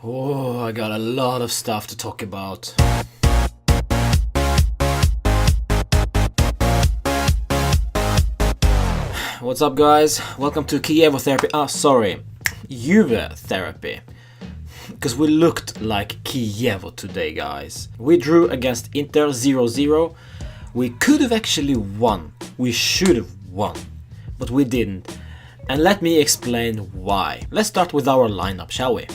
Oh, I got a lot of stuff to talk about. What's up, guys? Welcome to Kievo therapy. Juve therapy. Because we looked like Kievo today, guys. We drew against Inter 0-0. We could have actually won. We should have won. But we didn't. And let me explain why. Let's start with our lineup, shall we?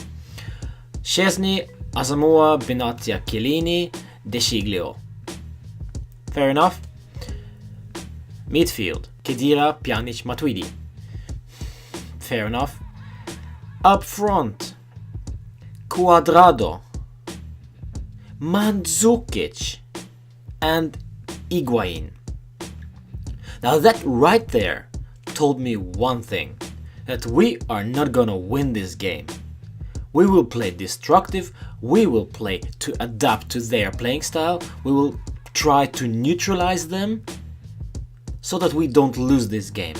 Szczesny, Asamoah, Benatia, Chiellini, De Sciglio. Fair enough. Midfield, Khedira, Pjanic, Matuidi. Fair enough. Up front, Cuadrado, Mandzukic, and Higuain. Now that right there told me one thing, that we are not gonna win this game. We will play destructive, we will play to adapt to their playing style, we will try to neutralize them so that we don't lose this game.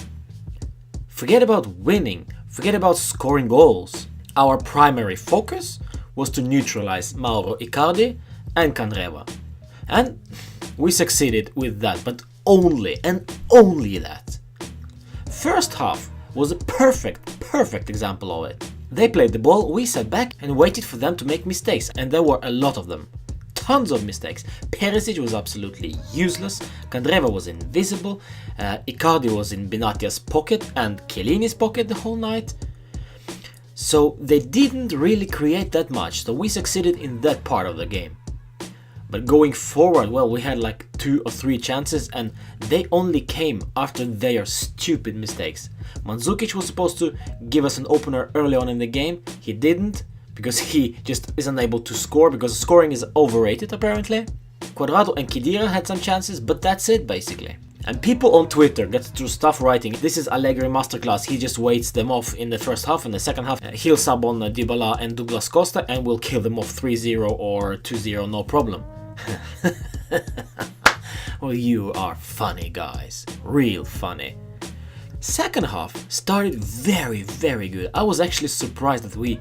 Forget about winning, forget about scoring goals. Our primary focus was to neutralize Mauro Icardi and Candreva. And we succeeded with that, but only and only that. First half was a perfect example of it. They played the ball, we sat back and waited for them to make mistakes, and there were a lot of them. Tons of mistakes. Perisic was absolutely useless, Candreva was invisible, Icardi was in Benatia's pocket and Chiellini's pocket the whole night. So they didn't really create that much, so we succeeded in that part of the game. But going forward, well, we had like 2 or 3 chances and they only came after their stupid mistakes. Mandzukic was supposed to give us an opener early on in the game. He didn't, because he just isn't able to score, because scoring is overrated apparently. Cuadrado and Khedira had some chances, but that's it basically. And people on Twitter get through stuff writing, this is Allegri masterclass, he just waits them off in the first half, and the second half he'll sub on Dybala and Douglas Costa and we'll kill them off 3-0 or 2-0, no problem. Well, you are funny, guys. Real funny. Second half started very good. I was actually surprised that we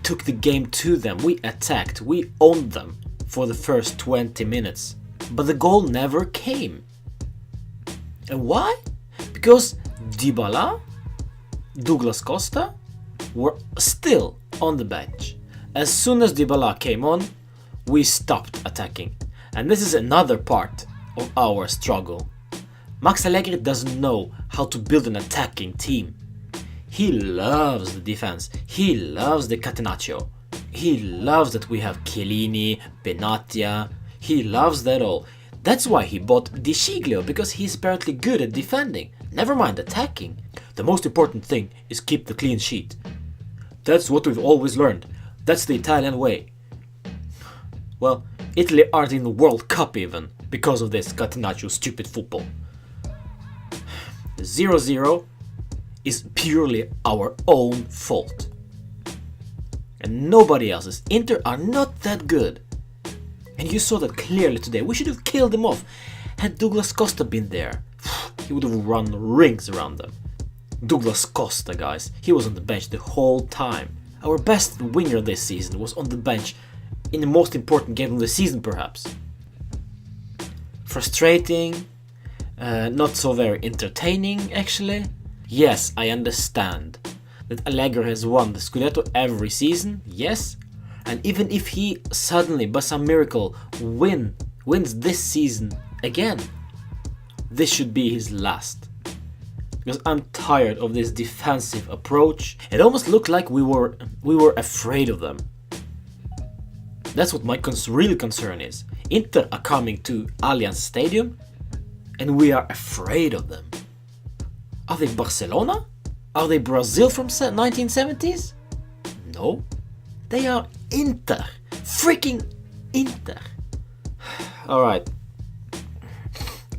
took the game to them. We attacked, we owned them for the first 20 minutes. But the goal never came. And why? Because Dybala, Douglas Costa were still on the bench. As soon as Dybala came on, we stopped attacking. And this is another part of our struggle. Max Allegri doesn't know how to build an attacking team. He loves the defense. He loves the catenaccio. He loves that we have Chiellini, Benatia. He loves that all. That's why he bought De Sciglio, because he's apparently good at defending. Never mind attacking. The most important thing is keep the clean sheet. That's what we've always learned. That's the Italian way. Well, Italy aren't in the World Cup even, because of this catenaccio stupid football. 0-0 is purely our own fault. And nobody else's. Inter are not that good. And you saw that clearly today. We should have killed them off. Had Douglas Costa been there, he would have run rings around them. Douglas Costa, guys, he was on the bench the whole time. Our best winger this season was on the bench in the most important game of the season, perhaps. Frustrating, not so very entertaining, actually. Yes, I understand that Allegri has won the Scudetto every season, yes. And even if he suddenly, by some miracle, wins this season again, this should be his last. Because I'm tired of this defensive approach. It almost looked like we were afraid of them. That's what my real concern is. Inter are coming to Allianz Stadium and we are afraid of them. Are they Barcelona? Are they Brazil from 1970s? No. They are Inter. Freaking Inter. Alright.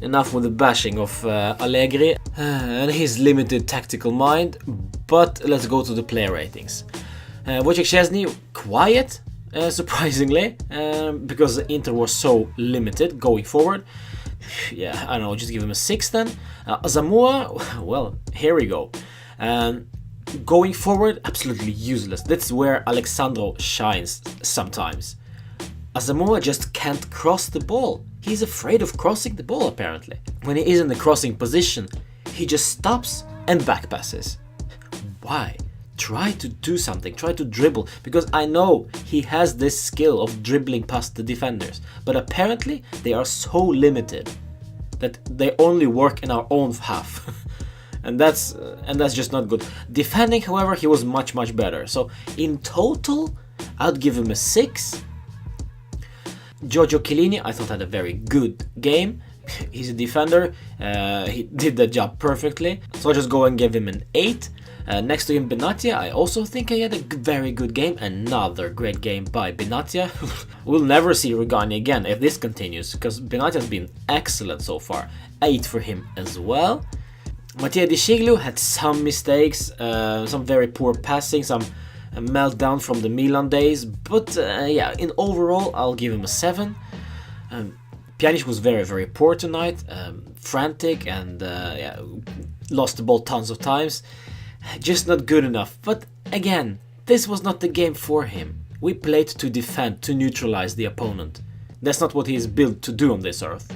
Enough with the bashing of Allegri and his limited tactical mind, but let's go to the player ratings. Wojciech Szczesny, quiet, surprisingly, because Inter was so limited going forward. Yeah, I don't know, just give him a 6 then. Asamoah, well, here we go. Going forward, absolutely useless. That's where Alexandro shines sometimes. Asamoah just can't cross the ball. He's afraid of crossing the ball apparently. When he is in the crossing position, he just stops and backpasses. Why? Try to do something, try to dribble, because I know he has this skill of dribbling past the defenders, but apparently they are so limited that they only work in our own half. and that's just not good. Defending, however, he was much better. So in total, I'd give him a 6. Giorgio Chiellini, I thought, had a very good game. He's a defender, he did the job perfectly, so I'll just go and give him an 8. Next to him, Benatia, I also think he had a very good game. Another great game by Benatia. We'll never see Rugani again if this continues, because Benatia has been excellent so far. 8 for him as well. Mattia Di Sciglio had some mistakes, some very poor passing, some meltdown from the Milan days, but yeah, in overall, I'll give him a 7. Pjanic was very poor tonight, frantic, and yeah, lost the ball tons of times. Just not good enough. But again, this was not the game for him. We played to defend, to neutralize the opponent. That's not what he is built to do on this earth.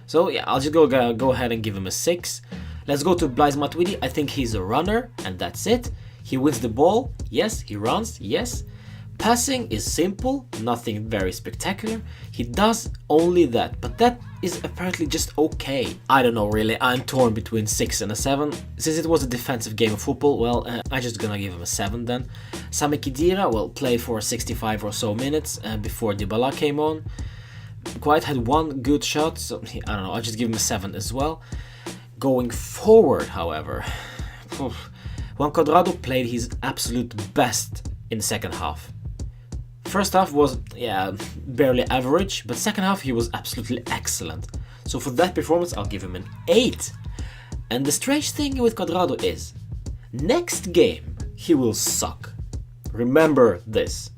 So yeah, I'll just go ahead and give him a 6. Let's go to Blaise Matuidi. I think he's a runner, and that's it. He wins the ball, yes. He runs, yes. Passing is simple, nothing very spectacular. He does only that, but that is apparently just okay. I don't know really, I'm torn between 6 and a 7. Since it was a defensive game of football, well, I'm just gonna give him a 7 then. Sami Khedira, well, played for 65 or so minutes before Dybala came on. Quite had one good shot, so I don't know, I'll just give him a 7 as well. Going forward, however, Juan Cuadrado played his absolute best in the second half. First half was, yeah, barely average, but second half he was absolutely excellent. So for that performance, I'll give him an 8. And the strange thing with Cuadrado is, next game, he will suck. Remember this.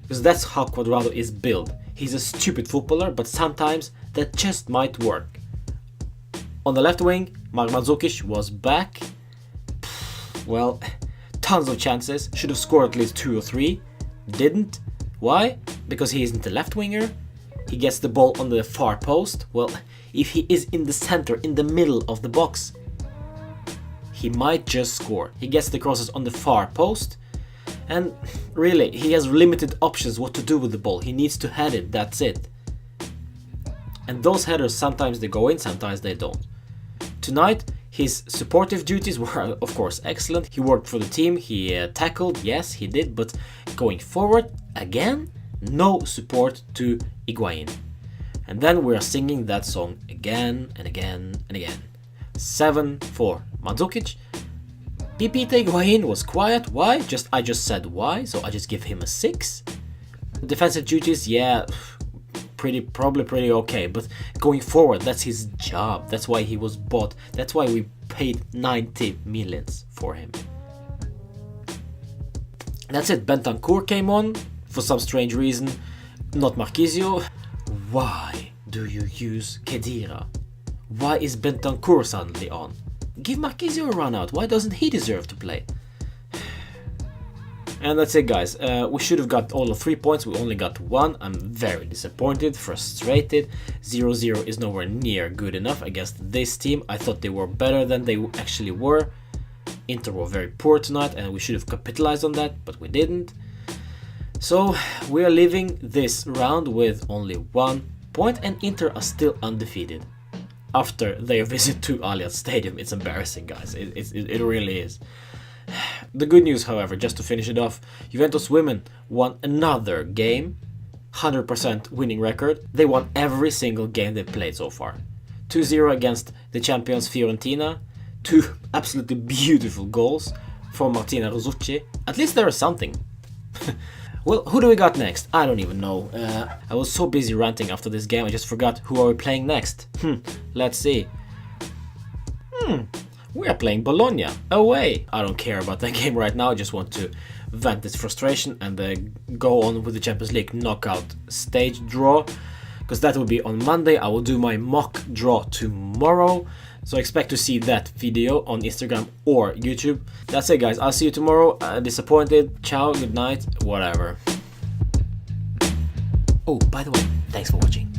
Because that's how Cuadrado is built. He's a stupid footballer, but sometimes that just might work. On the left wing, Mark Mandzukic was back. Well, tons of chances, should have scored at least 2 or 3. Didn't. Why? Because he isn't a left winger. He gets the ball on the far post. Well, if he is in the center, in the middle of the box, he might just score. He gets the crosses on the far post, and really, he has limited options what to do with the ball. He needs to head it, that's it. And those headers, sometimes they go in, sometimes they don't. Tonight, his supportive duties were, of course, excellent. He worked for the team, he tackled, yes, he did, but going forward, again, no support to Higuain. And then we're singing that song again and again and again. 7 for Mandzukic. Pipita Higuain was quiet. Why? I just said why, so I just give him a 6. Defensive duties, yeah, probably pretty okay, but going forward, that's his job. That's why he was bought. That's why we paid 90 millions for him. That's it. Bentancur came on for some strange reason, not Marquisio. Why do you use Khedira? Why is Bentancur suddenly on? Give Marquisio a run out. Why doesn't he deserve to play? And that's it, guys. We should have got all of 3 points. We only got 1. I'm very disappointed, frustrated. 0-0 is nowhere near good enough against this team. I thought they were better than they actually were. Inter were very poor tonight, and we should have capitalized on that, but we didn't. So we are leaving this round with only 1 point, and Inter are still undefeated. After their visit to Allianz Stadium, it's embarrassing, guys. It really is. The good news, however, just to finish it off, Juventus women won another game, 100% winning record. They won every single game they played so far. 2-0 against the champions Fiorentina, 2 absolutely beautiful goals from Martina Rosucci. At least there is something. Well, who do we got next? I don't even know. I was so busy ranting after this game, I just forgot who are we playing next. Let's see. We are playing Bologna, away. I don't care about that game right now, I just want to vent this frustration and go on with the Champions League knockout stage draw, because that will be on Monday. I will do my mock draw tomorrow. So expect to see that video on Instagram or YouTube. That's it, guys. I'll see you tomorrow. Disappointed. Ciao, good night, whatever. Oh, by the way, thanks for watching.